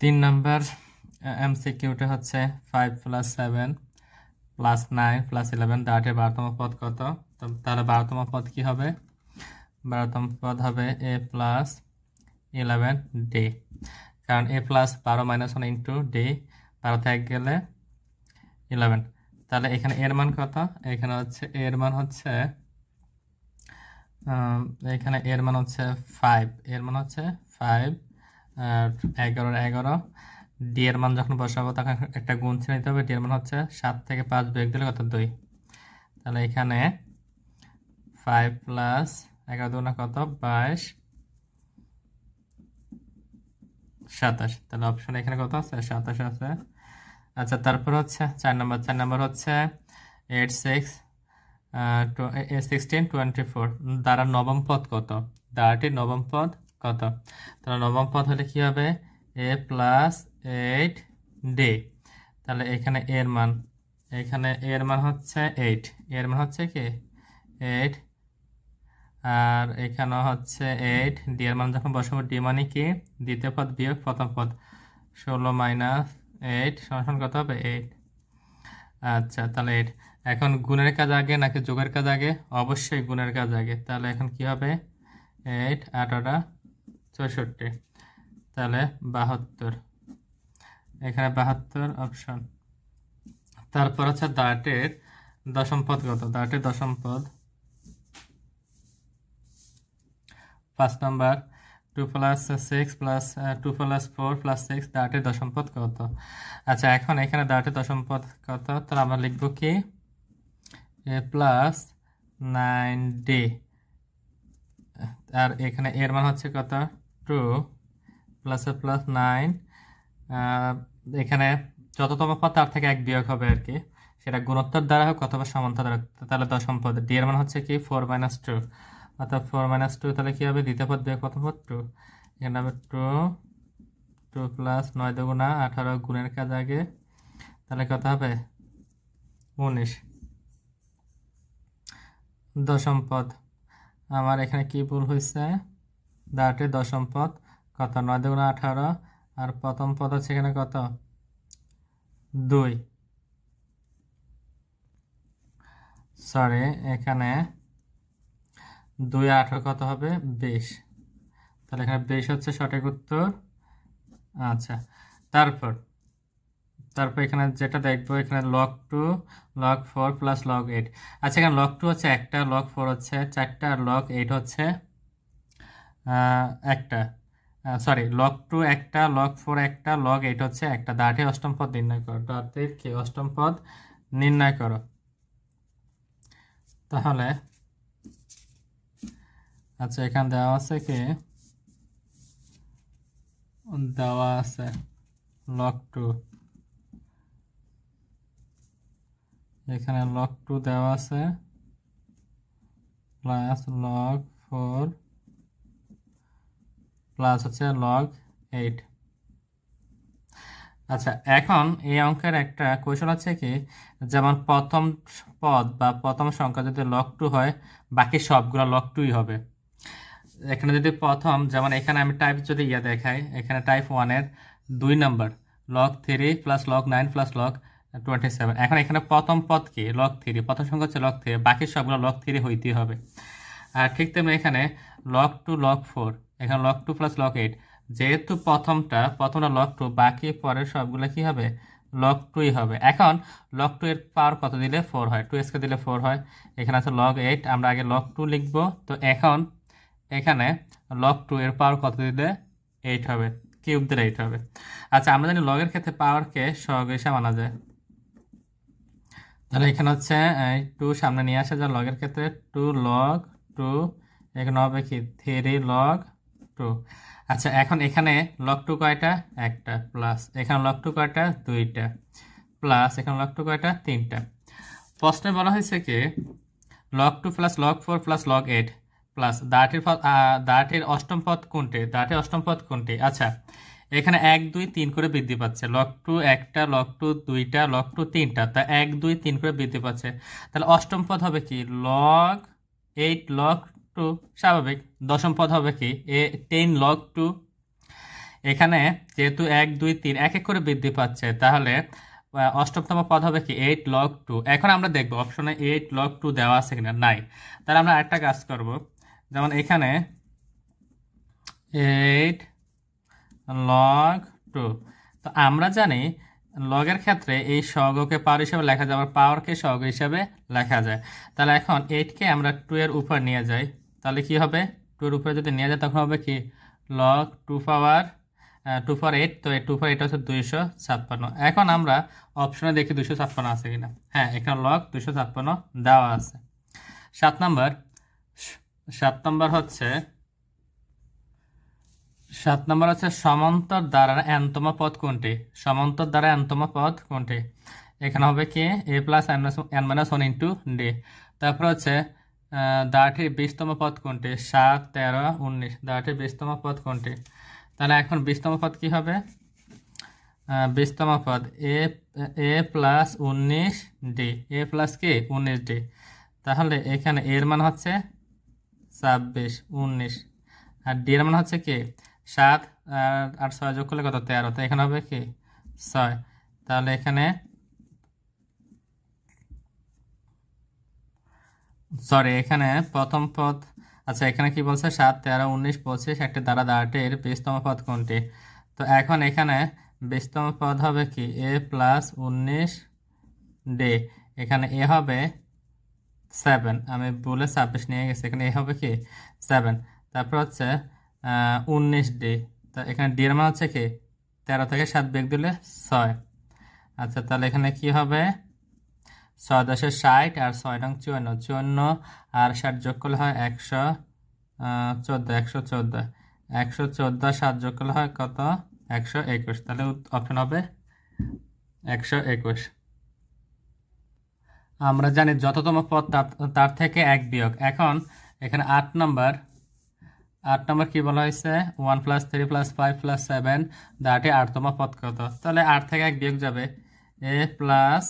3 number এমসিকিউটা হচ্ছে 5 + 7 + 9 + 11 দাঁড়াটির 12তম পদ কত? তাহলে 12তম পদ কি হবে? 12তম পদ হবে a + 11d, কারণ a + 12 - 1 × d, 12 থেকে গেলে 11। তাহলে এখানে এর মান কত? এখানে হচ্ছে এর মান হচ্ছে 5, এর মান হচ্ছে 5 আর 11 ডি এর মান যখন বসাবো তখন একটা গুণ চিহ্ন নিতে হবে। ডি এর মান হচ্ছে 7 থেকে 5 বিয়োগ দিলে কত? 2। তাহলে এখানে 5 + 11 দুগুণে কত? 22, 27। তাহলে অপশন এখানে কত আছে? 27 আছে। আচ্ছা, তারপর হচ্ছে 4 নাম্বার হচ্ছে 8, 6, 16, 24 দ্বারা নবম পদ কত? দ্বারাটির নবম পদ কত? তাহলে নবম পদ হলে কি হবে? a + 8d। তাহলে এখানে এর মান হচ্ছে 8, এর মান হচ্ছে কি 8, আর এখানে হচ্ছে 8, ডি এর মান যখন বসাবো ডি মানে কি দ্বিতীয় পদ বিয়োগ প্রথম পদ, 16 - 8 সমান কত হবে? 8। আচ্ছা, তাহলে 8। এখন গুণের কাজ আগে নাকি যোগের কাজ আগে? অবশ্যই গুণের কাজ আগে। তাহলে এখন কি হবে? 8, 8, 64, তাহলে 72। এখানে 72 অপশন। তারপর হচ্ছে দাঁড়াটির দশম পদ কত? দাঁড়াটির দশম পদ 5 নাম্বার 2 + 6 + 2 + 4 + 6 দাঁড়াটির দশম পদ কত? আচ্ছা, এখন এখানে দাঁড়াটির দশম পদ কত? তাহলে আমরা লিখব কি a + 9d, আর এখানে এর মান হচ্ছে কত? 2 + 9, এখানে যততম পদ তার থেকে 1 বিয়োগ হবে আর কি, সেটা গুণোত্তর দ্বারা হোক অথবা সমান্তর দ্বারা। তাহলে দশম পদ ডি এর মান হচ্ছে কি 4 - 2, অর্থাৎ 4 - 2, তাহলে কি হবে? দ্বিতীয় পদ বিয়োগ প্রথম পদ 2, এখানে হবে 2 + 9 দুগুণা 18 গুণের কাজ আগে, তাহলে কত হবে? 19। দশম পদ আমার এখানে কি ভুল হয়েছে? দাঁড়াটির দশম পদ কত? 9 দুগুণা 18, আর প্রথম পদ হচ্ছে এখানে কত? 2, সরি, এখানে 2 আর 18 কত হবে? 20। তাহলে এখানে 20 হচ্ছে সঠিক উত্তর। আচ্ছা, তারপর এখানে যেটা দেখবো, এখানে log 2, log 4 + log 8। আচ্ছা, এখানে log 2 হচ্ছে একটা, log 4 হচ্ছে 4টা, আর log 8 হচ্ছে একটা। সরি, log 2 একটা, log 4 একটা, log 8 হচ্ছে একটা। দাঁড়াটির অষ্টম পদ নির্ণয় করো। দাঁড়াটির কি অষ্টম পদ নির্ণয় করো। তাহলে আচ্ছা, এখানে দেওয়া আছে কি? দেওয়া আছে log 2, এখানে log 2 দেওয়া আছে প্লাস log 4 প্লাস হচ্ছে log 8। আচ্ছা, এখন এই অঙ্কের একটা কৌশল আছে কি, যেমন প্রথম পদ বা প্রথম সংখ্যা যদি log 2 হয়, বাকি সবগুলো log 2ই হবে। এখানে যদি প্রথম, যেমন এখানে আমি টাইপ যদি দেখাই, এখানে টাইপ 1 এর 2 নাম্বার log 3 + log 9 + log 27। এখন এখানে প্রথম পদ কি? log 3, প্রথম সংখ্যা হচ্ছে log 3, বাকি সবগুলো log 3 হইতেই হবে। আর ঠিক তেমনি এখানে log 2, log 4, এখানে log 2 + log 8, যেহেতু প্রথমটা log 2, বাকি পরের সবগুলো কি হবে? log 2ই হবে। এখন log 2 এর পাওয়ার কত দিলে 4 হয়? 2 স্কয়ার দিলে 4 হয়। এখানে আছে log 8, আমরা আগে log 2 লিখব। তো এখন এখানে log 2 এর পাওয়ার কত দিলে 8 হবে? কিউব দিলে 8 হবে। আচ্ছা, আমরা জানি লগের ক্ষেত্রে পাওয়ারকে সহগ মানা যায়। তাহলে এখানে হচ্ছে 2 সামনে নিয়ে আসা যায় লগের ক্ষেত্রে, 2 log 2, এখানে হবে কি 3 log 2। আচ্ছা, এখন এখানে log 2 কয়টা? একটা, প্লাস এখানে log 2 কয়টা? 2টা, প্লাস এখানে log 2 কয়টা? 3টা। প্রশ্নে বলা হয়েছে কি log 2 + log 4 + log 8 প্লাস দাঁড়াটির অষ্টম পদ কোনটি? দাঁড়াটির অষ্টম পদ কোনটি? আচ্ছা, এখানে 1, 2, 3 করে বৃদ্ধি পাচ্ছে। log 2 একটা, log 2 2টা, log 2 3টা, তা 1, 2, 3 করে বৃদ্ধি পাচ্ছে। তাহলে অষ্টম পদ হবে কি? log 8 log 2, স্বাভাবিক। দশম পদ হবে কি? 10 log 2। এখানে যেহেতু 1 2 3 এক এক করে বৃদ্ধি পাচ্ছে, তাহলে অষ্টমতম পদ হবে কি 8 log 2। এখন আমরা দেখব অপশনে 8 log 2 দেওয়া আছে কিনা, নাই। তাহলে আমরা আরেকটা কাজ করব, যেমন এখানে 8 log 2। তো আমরা জানি লগের ক্ষেত্রে এই সহগকে পাওয়ার হিসেবে লেখা যায়, আবার পাওয়ারকে সহগ হিসেবে লেখা যায়। তাহলে এখন 8কে আমরা 2 এর উপর নিয়ে যাই, তাহলে কি হবে, 2 এর উপরে যদি নিয়ে যায় তখন হবে কি log 2 পাওয়ার 2 পাওয়ার 8। তো 2 পাওয়ার 8 হচ্ছে 256। এখন আমরা অপশনে দেখি 256 আছে কিনা। হ্যাঁ, এখানে log 256 দেওয়া আছে। 7 নম্বর হচ্ছে সমান্তর দ্বারা এনতম পদ কোনটি? সমান্তর দ্বারা এনতম পদ কোনটি? এখানে হবে কি a plus n minus 1 into D. তারপর হচ্ছে দ্বারাটির 20তম পদ কোনটি? 7 13 19। দ্বারাটির 20তম পদ কোনটি? তাহলে এখন 20তম পদ কি হবে? 20তম পদ a plus 19 D. a plus কি 19 ডি। তাহলে এখানে এর মান হচ্ছে 26 19, আর ডি এর মান হচ্ছে কি 7 আর 6 যোগ করলে কত 13। তো এখানে হবে কি 6। তাহলে এখানে এখানে প্রথম পদ, আচ্ছা এখানে কি বলছে 7 13 19 25 একটি দ্বারা দ্বারাটির 20তম পদ কোনটি? তো এখন এখানে 20তম পদ হবে কি a প্লাস 19 ডি। এখানে এ হবে 7, আমি বলে 26 নিয়ে গেছি, এখানে এ হবে কি 7। তারপর হচ্ছে 19 ডি। তো এখানে ডি এর মান হচ্ছে কি 13 থেকে 7 বিয়োগ দিলে 6। আচ্ছা তাহলে এখানে কি হবে 6 10 60 আর 6 নং 54, 54 আর 60 যোগ করলে হয় 114, 114, 114 7 যোগ করলে হয় কত 121। তাহলে অপশন হবে 121। আমরা জানি যততম পদ তার থেকে 1 বিয়োগ। এখন এখানে 8 নম্বর কি বলা হয়েছে 1 + 3 + 5 + 7 দ্বারাটি 8তম পদ কত? তাহলে 8 থেকে 1 বিয়োগ যাবে a প্লাস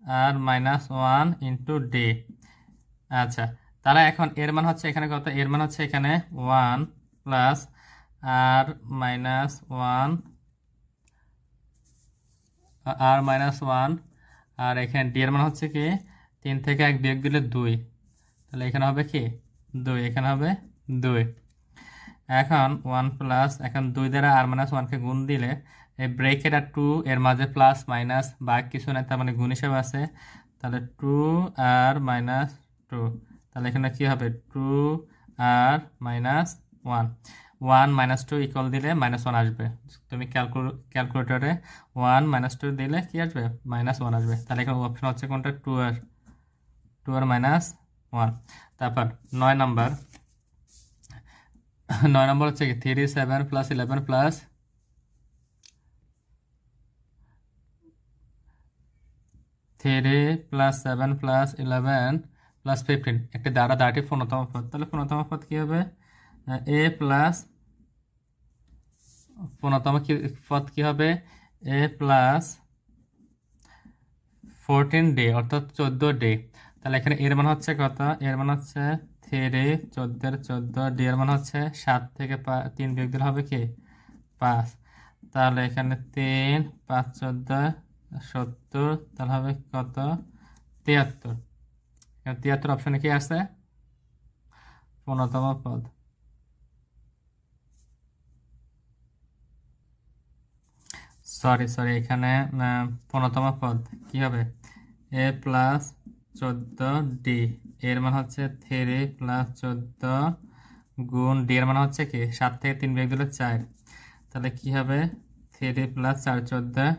আর মাইনাস 1 ইন্টু ডি। আচ্ছা তাহলে এখন এর মান হচ্ছে এখানে কত? এর মান হচ্ছে এখানে 1 প্লাস আর মাইনাস 1 আর এখানে ডি এর মান হচ্ছে কি 3 থেকে 1 বিয়োগ দিলে 2। তাহলে এখানে হবে কি 2, এখানে হবে 2। এখন 1 প্লাস, এখন 2 দ্বারা আর মাইনাস 1কে গুণ দিলে এই ব্রেকেট আর 2 এর মাঝে প্লাস মাইনাস বাঘ কিছু নাই, তার মানে গুণ হিসেবে আছে। তাহলে 2 আর মাইনাস 2, তাহলে এখানে কি হবে 2 আর মাইনাস 1। 1 মাইনাস 2 ইকুয়াল দিলে মাইনাস 1 আসবে। তুমি ক্যালকুলেটরে 1 মাইনাস 2 দিলে কি আসবে মাইনাস 1 আসবে। তাহলে এখানে অপশন হচ্ছে কোনটা 2 আর মাইনাস 1। তারপর 9 নম্বর হচ্ছে কি 3 7 + 11 + 3 + 7 + 11 + 15 একটি দ্বারা দ্বারাটি 15তম পদ। তাহলে 15তম পদ কি হবে a প্লাস 15তম পদ কি হবে a প্লাস 14 ডে অর্থাৎ 14 ডে। তাহলে এখানে এর মান হচ্ছে কত? এর মান হচ্ছে 3 14 14 ডি এর মান হচ্ছে 7 থেকে 3 বিয়োগ দিলে হবে কি 5। তাহলে এখানে 3 5 14 70, তাহলে হবে কত 73। এখানে 73 অপশনে কি আছে 15তম পদ। সরি এখানে 15তম পদ কি হবে a প্লাস 14 ডি। এর মান হচ্ছে 3 প্লাস 14 গুণ ডি এর মান হচ্ছে কি 7 থেকে 3 বিয়োগ দিলে 4। তাহলে কি হবে 3 প্লাস 4 14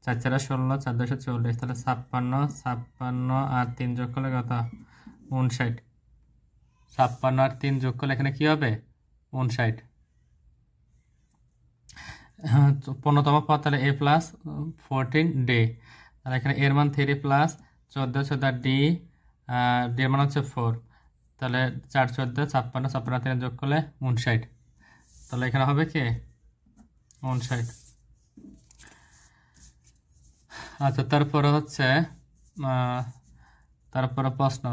4 4 16 4 2 40। তাহলে 56 আর 3 যোগ করলে কত 59। 56 আর 3 যোগ করলে এখানে কি হবে 59। 15তম পদ তাহলে a প্লাস 14 ডে। তাহলে এখানে এর মান 3 প্লাস 14 14 ডি, ডি এর মান হচ্ছে 4। তাহলে 4 14 56 56 3 যোগ করলে 59। তাহলে এখানে হবে কি 59। আচ্ছা তারপরে হচ্ছে তারপরে প্রশ্ন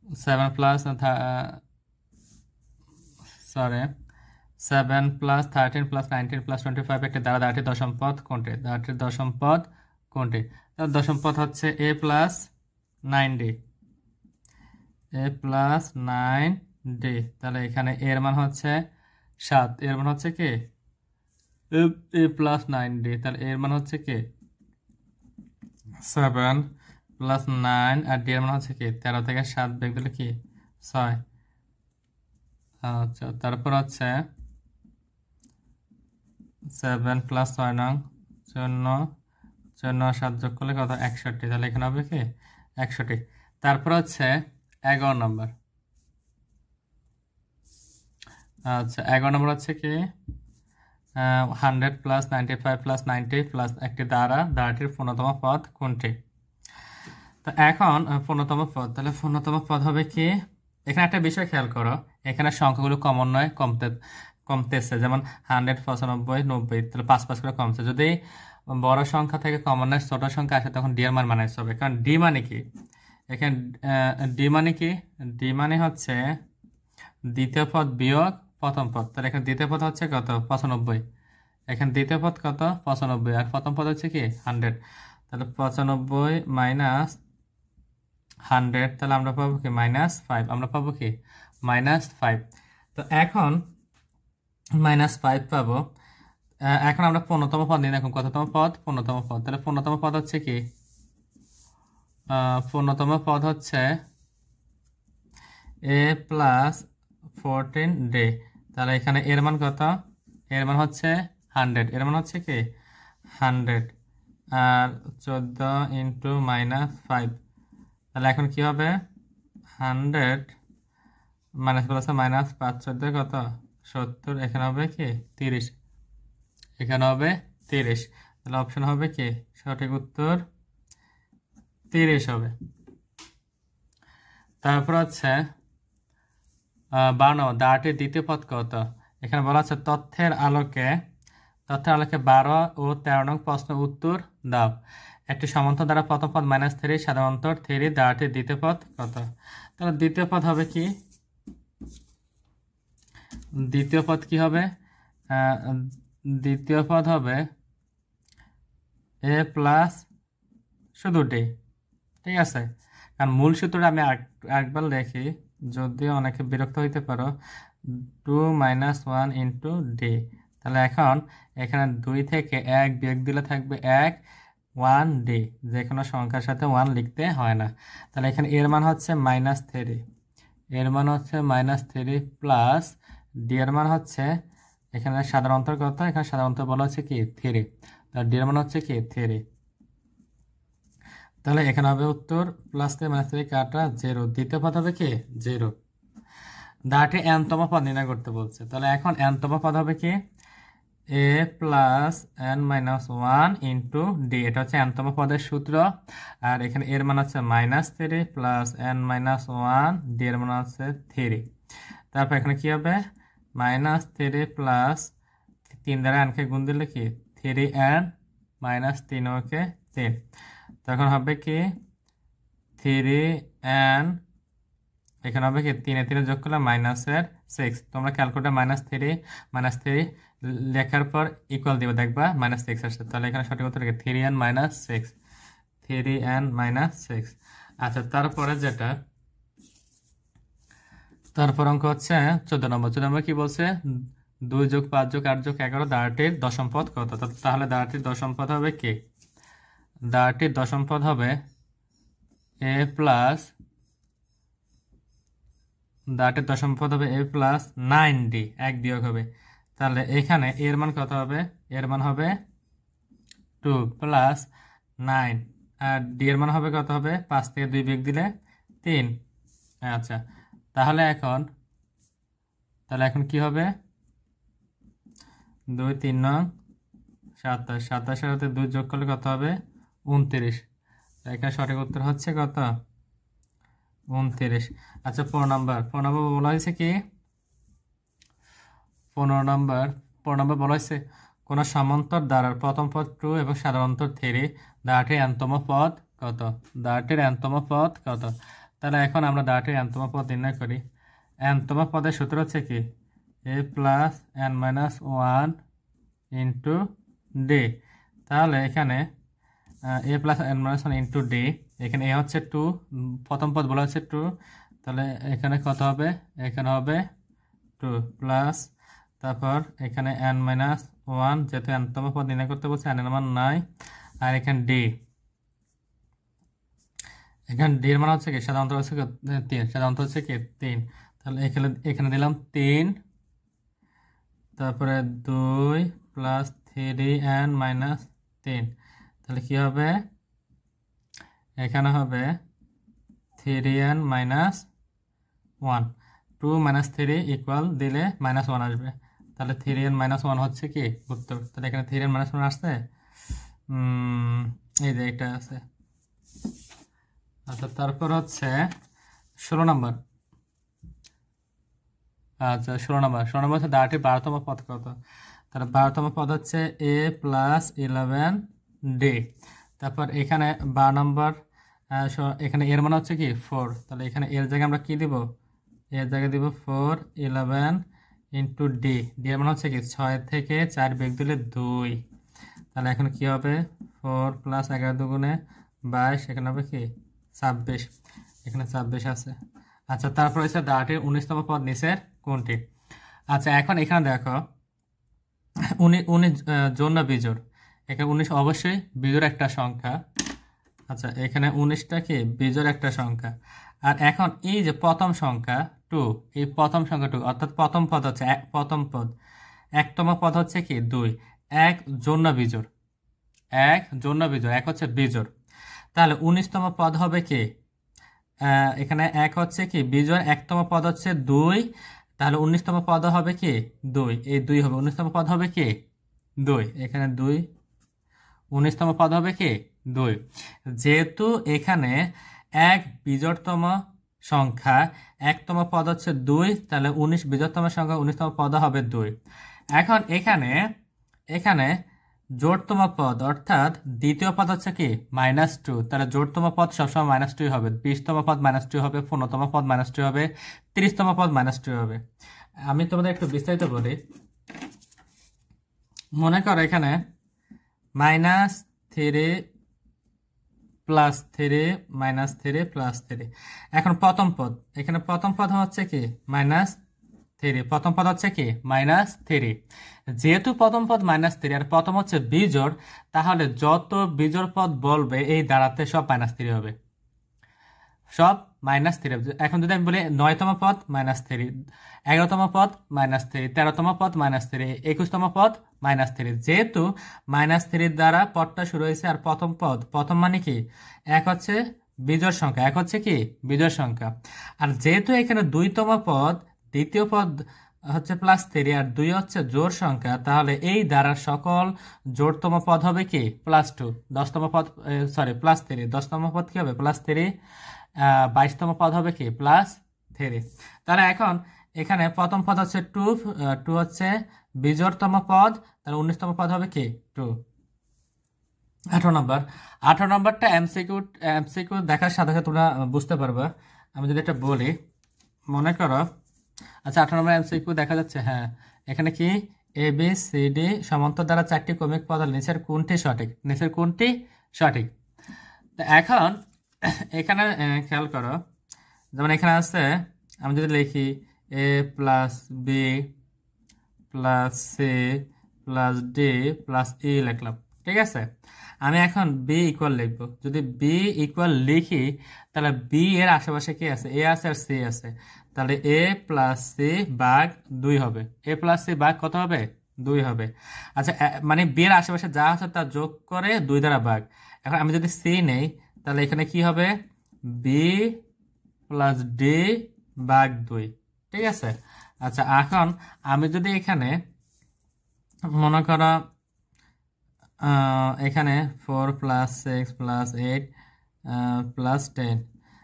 7 প্লাস 7 প্লাস 13 প্লাস 19 প্লাস 25 একটি দ্বারা দ্বারাটির দশম পদ কোনটি? দ্বারাটির দশম পদ কোনটি? তার দশম পদ হচ্ছে a plus 9d, a plus 9d। তাহলে এখানে এর মান হচ্ছে 7, এর মান হচ্ছে কি a প্লাস 9d, তাহলে এর মান হচ্ছে কি 7 প্লাস 9 আর d এর মান হচ্ছে কি 13 থেকে 7 বিয়োগ দিলে কি 6। আচ্ছা, তারপর হচ্ছে 7 প্লাস 6 নং 14, 14 7 যোগ করলে কত 61, তাহলে এখানে হবে কি 61। তারপর হচ্ছে 11 নম্বর। আচ্ছা, 11 নম্বর হচ্ছে কি 100 প্লাস 95 প্লাস 90 প্লাস একটি দ্বারাটির পূর্ণতম পদ কোনটি? তো এখন পূর্ণতম পদ, তাহলে পূর্ণতম পদ হবে কি? এখানে একটা বিষয় খেয়াল করো, এখানে সংখ্যাগুলো কমন নয়, কমতেছে। যেমন 100 95 90, তাহলে 5 করে কমছে। যদি বড় সংখ্যা থেকে কমন নয় ছোট সংখ্যা আসে তখন ডি এর মান মানাইতে হবে। কারণ ডি মানে কি, এখানে ডি মানে কি, ডি মানে হচ্ছে দ্বিতীয় পদ বিয়োগ প্রথম পদ। তাহলে এখানে দ্বিতীয় পদ হচ্ছে কত 95, এখানে দ্বিতীয় পদ কত 95, আর প্রথম পদ হচ্ছে কি 100। তাহলে 95 মাইনাস 100, তাহলে আমরা পাবো কি -5, আমরা পাবো কি -5। তো এখন -5 পাবো। এখন আমরা পূর্ণতম পদ নিই, দেখুন কততম পদ, পূর্ণতম পদ। তাহলে পূর্ণতম পদ হচ্ছে কি, পূর্ণতম পদ হচ্ছে a প্লাস 14d। তাহলে এখানে এর মান কত, এর মান হচ্ছে 100, এর মান হচ্ছে কি 100, আর 14 ইন্টু -5, তাহলে এখন কি হবে 100 মাইনাস প্লাস -5 14 কত 70, এখানে হবে কি 30, এখানে হবে 30। তাহলে অপশন হবে কি সঠিক উত্তর 30 হবে। তারপর হচ্ছে 52 দ্বারাটির দ্বিতীয় পদ কত? এখানে বলা আছে তথ্যের আলোকে 12 ও 13 নং প্রশ্ন উত্তর দাও। একটি সমান্তর দ্বারা প্রথম পদ -3, সাধারণতর 3, দ্বারাটির দ্বিতীয় পদ কত? তাহলে দ্বিতীয় পদ হবে কি, দ্বিতীয় পদ কি হবে, দ্বিতীয় পদ হবে a প্লাস শুধু d, ঠিক আছে। কারণ মূল সূত্রটা আমি একবার লিখি, যদিও অনেকে বিরক্ত হইতে পারো, 2 - 1 ইন্টু d। তাহলে এখন এখানে 2 থেকে 1 বিয়োগ দিলে থাকবে 1, 1d, যে কোনো সংখ্যার সাথে 1 লিখতে হয় না। তাহলে এখানে এর মান হচ্ছে -3, এর মান হচ্ছে -3 প্লাস d এর মান হচ্ছে, এখানে সাধারণতর কত, এখানে সাধারণত বলা হচ্ছে কি 3, তাহলে d এর মান হচ্ছে কি 3। তাহলে এখানে হবে উত্তর প্লাস -3 কাটা 0, দ্বিতীয় পদ হবে কি 0। দ্বারাটি n তম পদ নির্ণয় করতে বলছে। তাহলে এখন n তম পদ হবে কি a plus n-1 into d, এটা হচ্ছে n তম পদের সূত্র। আর এখানে এর মান হচ্ছে -3 প্লাস n-1, d এর মান হচ্ছে 3। তারপর এখানে কি হবে -3 প্লাস 3 দ্বারা n কে গুণ দিলে কি 3n -3 ওকে 3, তখন হবে কি 3n, এখানে হবে কি 3 এ 3 যোগ করলে -6। তোমরা ক্যালকুলেটর -3 লেখার পর ইকুয়াল দিবে, দেখবা -6 আসছে। তাহলে এখানে সঠিক উত্তর কি 3n -6, 3n -6। আচ্ছা, তারপরে যেটা, তারপর অঙ্ক হচ্ছে 14 নম্বর। 14 নম্বর কি বলছে, 2 যোগ 5 যোগ 8 যোগ 11 দ্বারাটির দশম পদ কত? তাহলে দ্বারাটির দশম পদ হবে কি, দ্বারাটির দশম পদ হবে a প্লাস, দ্বারাটির দশম পদ হবে a প্লাস 9d, 1 বিয়োগ হবে। তাহলে এখানে এর মান কত হবে, এর মান হবে 2 প্লাস 9, আর d এর মান হবে কত হবে, 5 থেকে 2 বিয়োগ দিলে 3। আচ্ছা, তাহলে এখন কি হবে, 2 3 9 27, 27 সাথে 2 যোগ করলে কত হবে 29। এখানে সঠিক উত্তর হচ্ছে কত 29। আচ্ছা, 15 নম্বর বলা হয়েছে কি, 15 নম্বর বলা হয়েছে কোন সমান্তর দ্বারার প্রথম পদ 2 এবং সাধারণতর 3, দ্বারাটির n-তম পদ কত? দ্বারাটির n-তম পদ কত? তাহলে এখন আমরা দ্বারাটির n-তম পদ নির্ণয় করি। n-তম পদের সূত্র হচ্ছে কি a plus n minus one into d. তাহলে এখানে a plus n minus one into d, এখানে এ হচ্ছে 2, প্রথম পদ বলা হচ্ছে 2, তাহলে এখানে কত হবে, এখানে হবে 2 প্লাস, তারপর এখানে এন মাইনাস ওয়ান, যেহেতু এনতম পদ নির্ণয় করতে বলছে, এন এর মান নাই, আর এখানে ডি, এখানে ডি এর মান হচ্ছে কি সাধারণত হচ্ছে 3, সাধারণত হচ্ছে কি 3, তাহলে এখানে এখানে দিলাম 3, তারপরে 2 প্লাস 3n মাইনাস 3, তাহলে কি হবে, এখানে হবে 3n মাইনাস 1, 2 মাইনাস 3 ইকুয়াল দিলে মাইনাস 1 আসবে, তাহলে 3n মাইনাস 1 হচ্ছে কি উত্তর। তাহলে এখানে 3n মাইনাস 1 আসছে, এই যে এটা আছে। আচ্ছা, তারপর হচ্ছে 16 নম্বর। আচ্ছা 16 নম্বর হচ্ছে দাঁড়াটির 12তম পদ কত, তাহলে 12তম পদ হচ্ছে এ প্লাস 11 ডি। তারপর এখানে 12 নম্বর, এখানে এর মান হচ্ছে কি 4, তাহলে এখানে এর জায়গায় আমরা কি দিব, এর জায়গায় দিব 4 11 ইন্টু ডি, ডি এর মান হচ্ছে কি 6 থেকে 4 বিয়োগ দিলে 2, তাহলে এখন কি হবে 4 প্লাস 11 দুগুণে 22, এখানে হবে কি 26, এখানে 26 আছে। আচ্ছা, তারপর হচ্ছে দাঁড়াটির 19তম পদ নিচের কোনটি। আচ্ছা, এখন এখানে দেখো 19 জোড় না বিজোড়, এখানে 19 অবশ্যই বিজোড় একটা সংখ্যা। আচ্ছা, এখানে 19টা কি বিজোড় একটা সংখ্যা। আর এখন এই যে প্রথম সংখ্যা 2, এই প্রথম সংখ্যা 2, অর্থাৎ প্রথম পদ হচ্ছে প্রথম পদ, একতম পদ হচ্ছে কি 2, এক জোড় না বিজোড়, এক জোড় না বিজোড়, এক হচ্ছে বিজোড়, তাহলে 19তম পদ হবে কি, এখানে এক হচ্ছে কি বিজোড়, একতম পদ হচ্ছে 2, তাহলে 19তম পদ হবে কি 2, এই 2 হবে 19তম পদ হবে কি 2, এখানে 2, 19তম পদ হবে কি 2। যেহেতু এখানে এক বিজোড়তম সংখ্যা, একতম পদ হচ্ছে 2, তাহলে 19 বিজোড়তম সংখ্যা, 19তম পদ হবে 2। এখন এখানে এখানে জোড়তম পদ অর্থাৎ দ্বিতীয় পদ হচ্ছে কি -2, তাহলে জোড়তম পদ সবসময় -2 হবে, 20তম পদ -2 হবে, 15তম পদ -2 হবে, 30তম পদ -2 হবে। আমি তোমাদের একটু বিস্তারিত বলি। মনে করো এখানে -3 +3 -3 +3, এখন প্রথম পদ, এখানে প্রথম পদ হচ্ছে কি -3, প্রথম পদ হচ্ছে কি -3, যেহেতু প্রথম পদ -3 আর প্রথম হচ্ছে বিজোড়, তাহলে যত বিজোড় পদ বলবে এই দাঁড়াতে সব -3 হবে, সব -3। এখন যদি আমি বলি 9তম পদ -3, 11তম পদ -3, 13তম পদ -3, 21তম পদ -3, যেহেতু -3 দ্বারা পদটা শুরু হয়েছে, আর প্রথম পদ, প্রথম মানে কি এক হচ্ছে বিজোড় সংখ্যা, এক হচ্ছে কি বিজোড় সংখ্যা, আর যেহেতু এখানে 2তম পদ, দ্বিতীয় পদ হচ্ছে +3 আর 2 হচ্ছে জোড় সংখ্যা, তাহলে এই দ্বারা সকল জোড়তম পদ হবে কি +2, 10তম পদ সরি +3, 10তম পদ কি হবে +3, 22তম পদ হবে কি +3। তাহলে এখন এখানে প্রথম পদ হচ্ছে 2 হচ্ছে বিজোড়তম পদ, তাহলে 19তম পদ হবে কি 2। 18 নম্বরটা এমসিকিউ দেখার সাথে সাথে তোমরা বুঝতে পারবা। আমি যদি এটা বলি, মনে করো, আচ্ছা 18 নম্বর এমসিকিউ দেখা যাচ্ছে, হ্যাঁ এখানে কি এ বি সি ডি সমান্তর দ্বারা 4টি ক্রমিক পদ, নিচের কোনটি সঠিক, নিচের কোনটি সঠিক। তো এখন এখানে খেয়াল করো, যেমন এখানে আছে, আমি যদি লিখি a plus b plus c plus d plus e লিখলাম, ঠিক আছে। আমি এখন বি ইকুয়াল লিখবো, যদি বি ইকুয়াল লিখি তাহলে বি এর আশেপাশে কি আছে, এ আছে আর সি আছে, তাহলে এ প্লাস সি ভাগ 2 হবে, এ প্লাস সি ভাগ কত হবে 2 হবে। আচ্ছা, মানে বি এর আশেপাশে যা আছে তা যোগ করে 2 দ্বারা ভাগ। এখন আমি যদি সি নেই, তাহলে এখানে কি হবে বি প্লাস ডি ভাগ 2, ঠিক আছে। আচ্ছা, এখন আমি যদি এখানে মনে করো এখানে 4 + 6 + 8 + 10,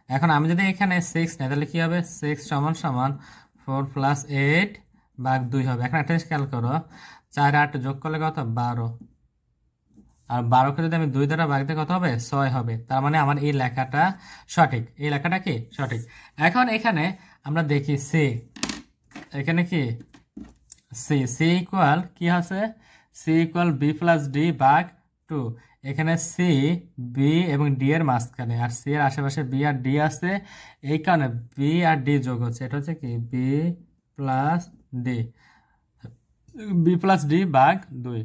এখন আমি যদি এখানে 6 নেই, তাহলে কি হবে 6 = 4 + 8 ভাগ 2 হবে। এখন একটা জিনিস খেয়াল করো, 4 8 যোগ করলে কত 12, আর 12কে যদি আমি 2 দ্বারা ভাগ দিই কত হবে 6 হবে। তার মানে আমার এই লেখাটা সঠিক, এই লেখাটা কি সঠিক। এখন এখানে আমরা দেখি সি, এখানে কি সি সি ইকুয়াল কি আছে, C equal B plus D ভাগ 2। এখানে সি বি এবং ডি এর মাঝখানে, আর সি এর আশেপাশে বি আর ডি আছে, এই কারণে বি আর ডি যোগ হচ্ছে, এটা হচ্ছে কি B plus D, B plus D ভাগ 2।